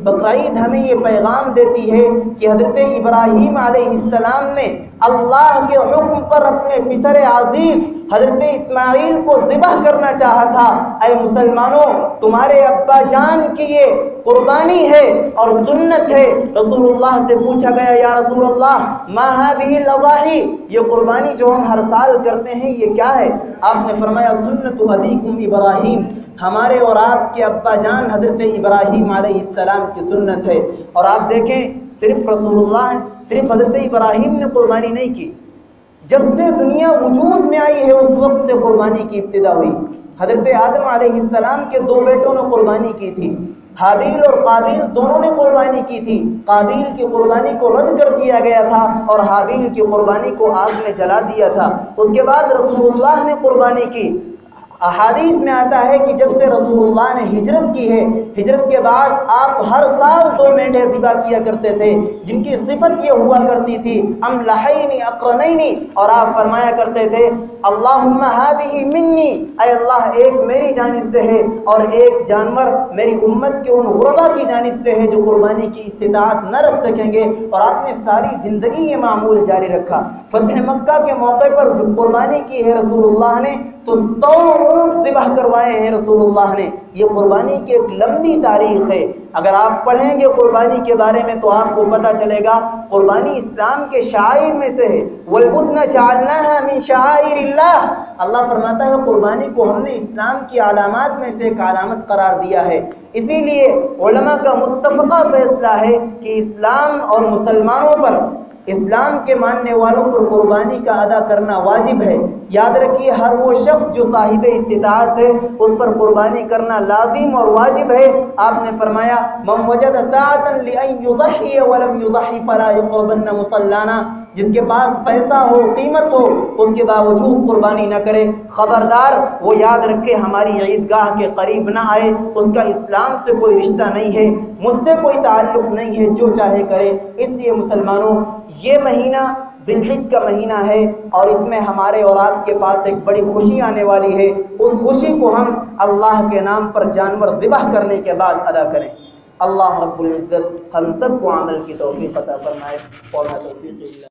بقرعید ہمیں یہ پیغام دیتی ہے کہ حضرت ابراہیم علیہ السلام نے اللہ کے حکم پر اپنے پسر عزیز حضرت اسماعیل کو ذبح کرنا چاہا تھا۔ اے مسلمانوں، تمہارے ابا جان کی یہ قربانی ہے اور سنت ہے۔ رسول اللہ سے پوچھا گیا، یا رسول اللہ ما هذه الاضاحی، یہ قربانی جو ہم ہر سال کرتے ہیں یہ کیا ہے؟ آپ نے فرمایا سنت ابیکم ابراہیم، ہمارے اور آپ کے ابا جان حضرت ابراہیم علیہ السلام کی سنت ہے۔ اور آپ دیکھیں صرف رسول اللہ، صرف حضرت ابراہیم نے قربانی نہیں کی، جب سے دنیا وجود میں آئی ہے اس وقت سے قربانی کی ابتدا ہوئی۔ حضرت آدم علیہ السلام کے 2 بیٹوں نے قربانی کی تھی، حابیل اور قابیل دونوں نے قربانی کی تھی۔ قابیل کی قربانی کو رد کر دیا گیا تھا اور حابیل کی قربانی کو آگ میں جلا دیا تھا۔ اس کے بعد رسول اللہ نے قربانی کی۔ احادیث میں آتا ہے کہ جب سے رسول اللہ نے ہجرت کی ہے، ہجرت کے بعد آپ ہر سال 2 مینڈھے ذبح کیا کرتے تھے، جن کی صفت یہ ہوا کرتی تھی املحین اقرنین، اور آپ فرمایا کرتے تھے اللہم ہذہ منی، اے اللہ ایک میری جانب سے ہے اور ایک جانور میری امت کے ان غربا کی جانب سے ہے جو قربانی کی استطاعت نہ رکھ سکیں گے۔ اور آپ نے ساری زندگی یہ معمول جاری رکھا۔ فتح مکہ کے موقع پر جب قربانی کی ہے رسول اللہ نے تو 100 اونٹ ذبح کروائے ہیں رسول اللہ نے۔ یہ قربانی کی ایک لمبی تاریخ ہے، اگر آپ پڑھیں گے قربانی کے بارے میں تو آپ کو پتہ چلے گا قربانی اسلام کے شعائر میں سے ہے۔ وَالْبُدْنَ جَعَلْنَاهَا مِنْ شَعَائِرِ اللَّهِ، اللہ فرماتا ہے قربانی کو ہم نے اسلام کی علامات میں سے ایک علامت قرار دیا ہے۔ اسی لیے علماء کا متفقہ فیصلہ ہے کہ اسلام اور مسلمانوں پر، اسلام کے ماننے والوں پر قربانی کا ادا کرنا واجب ہے۔ یاد رکھیے ہر وہ شخص جو صاحب استطاعت ہے اس پر قربانی کرنا لازم اور واجب ہے۔ آپ نے فرمایا من وجد ساعة لأن يضحي ولم يضحي فلا يقربن مصلانا، جس کے پاس پیسہ ہو، قیمت ہو، اس کے باوجود قربانی نہ کرے، خبردار وہ یاد رکھے ہماری عیدگاہ کے قریب نہ آئے، اس کا اسلام سے کوئی رشتہ نہیں ہے، مجھ سے کوئی تعلق نہیں ہے، جو چاہے کرے۔ اس لیے مسلمانوں یہ مہینہ ذی الحج کا مہینہ ہے اور اس میں ہمارے اور آپ کے پاس ایک بڑی خوشی آنے والی ہے۔ اس خوشی کو ہم اللہ کے نام پر جانور ذبح کرنے کے بعد ادا کریں۔ اللہ رب العزت ہم سب کو عمل کی توفیق عطا فرمائے اور توفیق